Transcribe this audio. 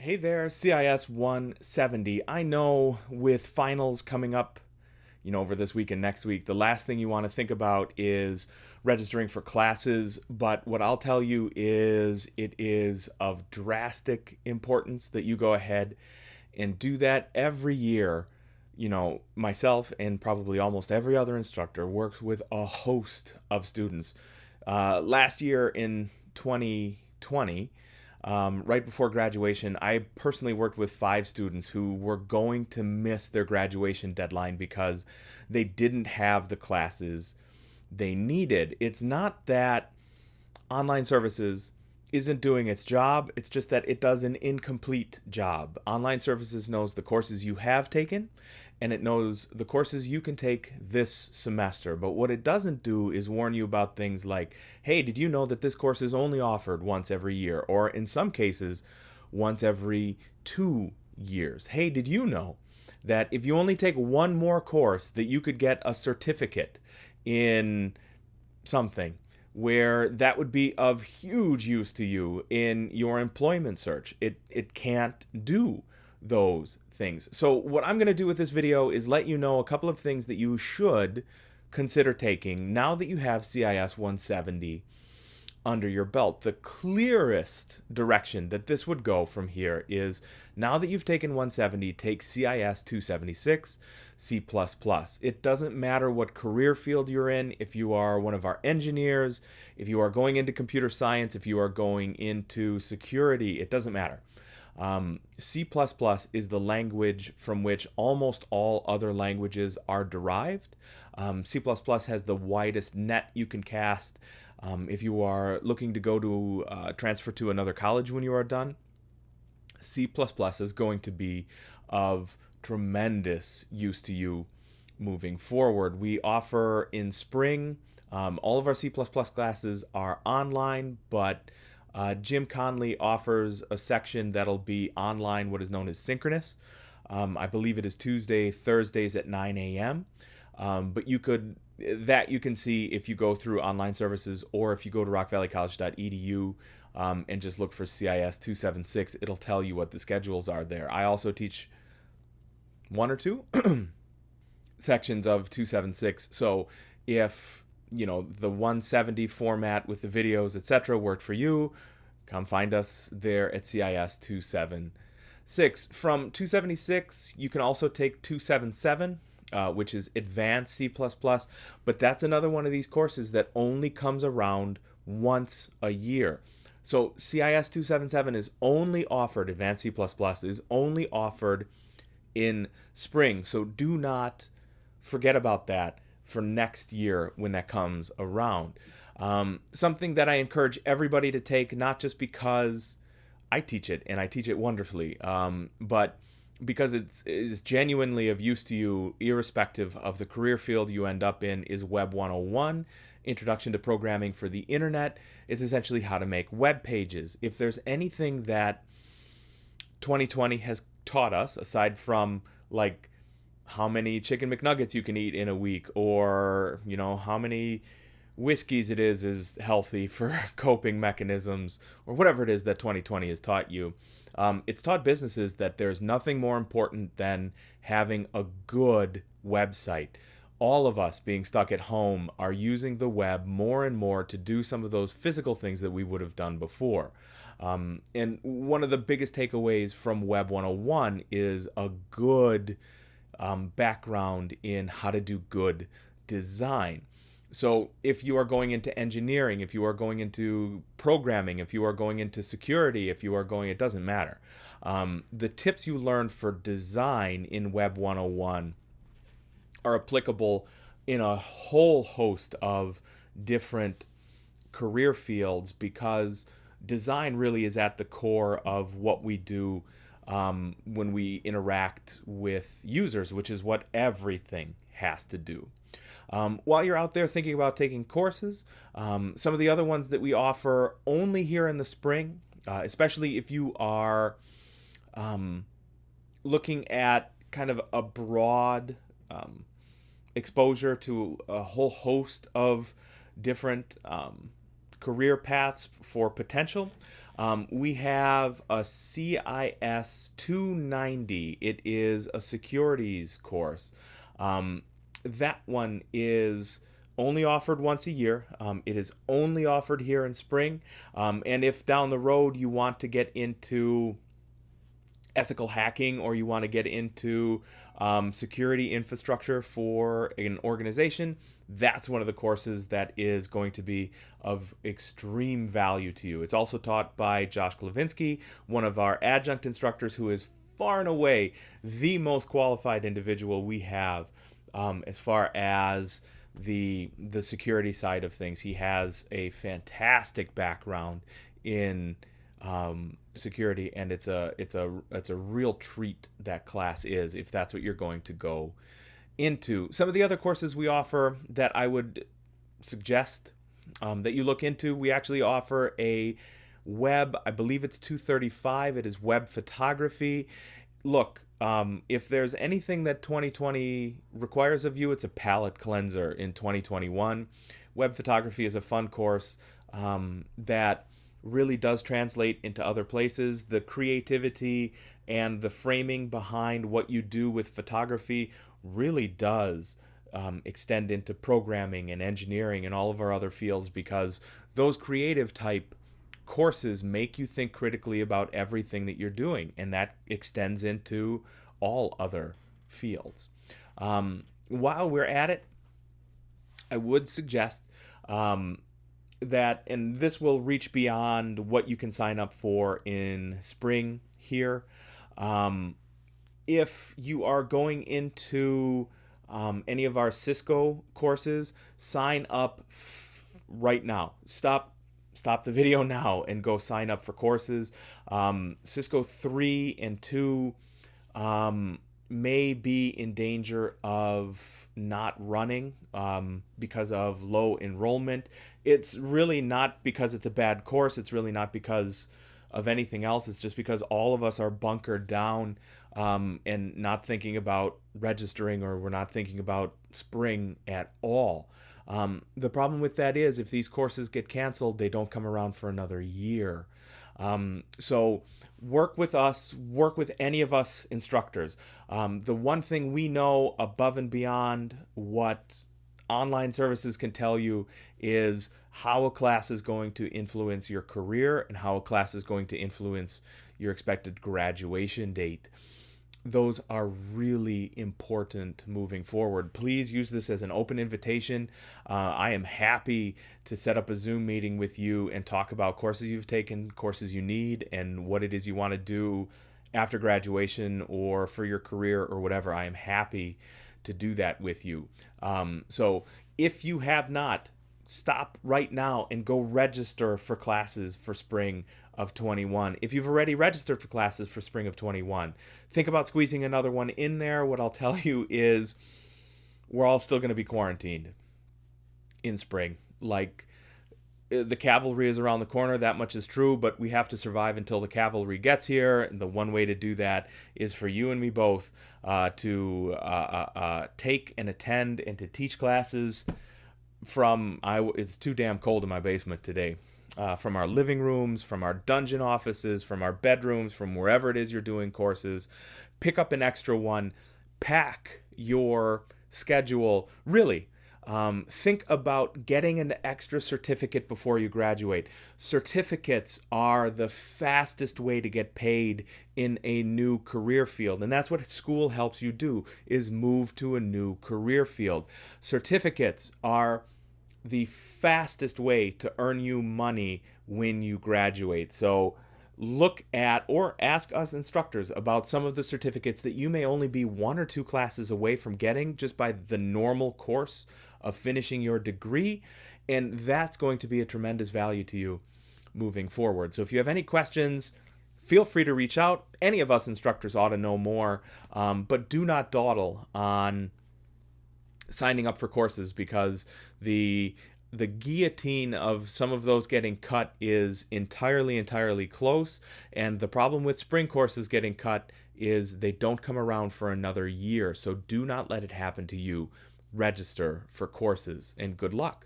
Hey there, CIS170. I know with finals coming up, over this week and next week, the last thing you want to think about is registering for classes. But what I'll tell you is it is of drastic importance that you go ahead and do that every year. Myself and probably almost every other instructor works with a host of students. Last year in 2020, right before graduation, I personally worked with 5 students who were going to miss their graduation deadline because they didn't have the classes they needed. It's not that online services isn't doing its job, it's just that it does an incomplete job. Online services knows the courses you have taken, and it knows the courses you can take this semester. But what it doesn't do is warn you about things like, hey, did you know that this course is only offered once every year? Or in some cases, once every 2 years. Hey, did you know that if you only take one more course that you could get a certificate in something, where that would be of huge use to you in your employment search. It can't do those things. So what I'm going to do with this video is let you know a couple of things that you should consider taking now that you have CIS 170 under your belt. The clearest direction that this would go from here is, now that you've taken 170, take CIS 276, C++. It doesn't matter what career field you're in. If you are one of our engineers, if you are going into computer science, if you are going into security, it doesn't matter. C++ is the language from which almost all other languages are derived. C++ has the widest net you can cast. If you are looking to go to transfer to another college when you are done, C++ is going to be of tremendous use to you moving forward. We offer in spring, all of our C++ classes are online, but Jim Conley offers a section that'll be online, what is known as synchronous. I believe it is Tuesday, Thursdays at 9 a.m. But you can see if you go through online services, or if you go to rockvalleycollege.edu and just look for CIS 276, it'll tell you what the schedules are there. I also teach 1 or 2 sections of 276. So if the 170 format with the videos, etc., worked for you, come find us there at CIS 276. From 276, you can also take 277. Which is advanced C++, but that's another one of these courses that only comes around once a year. So CIS 277 is only offered, advanced C++ is only offered in spring. So do not forget about that for next year when that comes around. Something that I encourage everybody to take, not just because I teach it and I teach it wonderfully, but because it is genuinely of use to you, irrespective of the career field you end up in, is Web 101, Introduction to Programming for the Internet. It's essentially how to make web pages. If there's anything that 2020 has taught us, aside from like how many chicken McNuggets you can eat in a week, or how many whiskeys it is healthy for coping mechanisms, or whatever it is that 2020 has taught you, it's taught businesses that there's nothing more important than having a good website. All of us being stuck at home are using the web more and more to do some of those physical things that we would have done before. And one of the biggest takeaways from Web 101 is a good background in how to do good design. So if you are going into engineering, if you are going into programming, if you are going into security, it doesn't matter. The tips you learn for design in Web 101 are applicable in a whole host of different career fields, because design really is at the core of what we do when we interact with users, which is what everything has to do. While you're out there thinking about taking courses, some of the other ones that we offer only here in the spring, especially if you are looking at kind of a broad exposure to a whole host of different career paths for potential. We have a CIS290. It is a securities course. That one is only offered once a year. It is only offered here in spring. And if down the road you want to get into ethical hacking or you want to get into security infrastructure for an organization, that's one of the courses that is going to be of extreme value to you. It's also taught by Josh Klevinsky, one of our adjunct instructors, who is far and away the most qualified individual we have as far as the security side of things. He has a fantastic background in security, and it's a real treat, that class is, if that's what you're going to go into. Some of the other courses we offer that I would suggest that you look into, we actually offer a web, I believe it's 235. It is web photography. Look, if there's anything that 2020 requires of you, it's a palate cleanser in 2021. Web photography is a fun course that really does translate into other places. The creativity and the framing behind what you do with photography really does extend into programming and engineering and all of our other fields, because those creative type courses make you think critically about everything that you're doing, and that extends into all other fields. While we're at it, I would suggest that, and this will reach beyond what you can sign up for in spring here. If you are going into any of our Cisco courses, sign up right now. Stop the video now and go sign up for courses. Cisco 3 and 2 may be in danger of not running because of low enrollment. It's really not because it's a bad course. It's really not because of anything else. It's just because all of us are bunkered down and not thinking about registering, or we're not thinking about spring at all. The problem with that is, if these courses get canceled, they don't come around for another year. So work with us, work with any of us instructors. The one thing we know above and beyond what online services can tell you is how a class is going to influence your career and how a class is going to influence your expected graduation date. Those are really important moving forward. Please use this as an open invitation. I am happy to set up a Zoom meeting with you and talk about courses you've taken, courses you need, and what it is you want to do after graduation or for your career or whatever. I am happy to do that with you. So if you have not, stop right now and go register for classes for spring of 21. If you've already registered for classes for spring of 21, think about squeezing another one in there. What I'll tell you is we're all still going to be quarantined in spring. Like, the cavalry is around the corner, that much is true, but we have to survive until the cavalry gets here. And the one way to do that is for you and me both to take and attend and to teach classes from, it's too damn cold in my basement today, from our living rooms, from our dungeon offices, from our bedrooms, from wherever it is you're doing courses. Pick up an extra one, pack your schedule. Really, think about getting an extra certificate before you graduate. Certificates are the fastest way to get paid in a new career field, and that's what school helps you do, is move to a new career field. Certificates are the fastest way to earn you money when you graduate. So look at or ask us instructors about some of the certificates that you may only be 1 or 2 classes away from getting just by the normal course of finishing your degree, and that's going to be a tremendous value to you moving forward. So if you have any questions, feel free to reach out. Any of us instructors ought to know more, but do not dawdle on signing up for courses, because the guillotine of some of those getting cut is entirely close. And the problem with spring courses getting cut is they don't come around for another year. So do not let it happen to you. Register for courses, and good luck.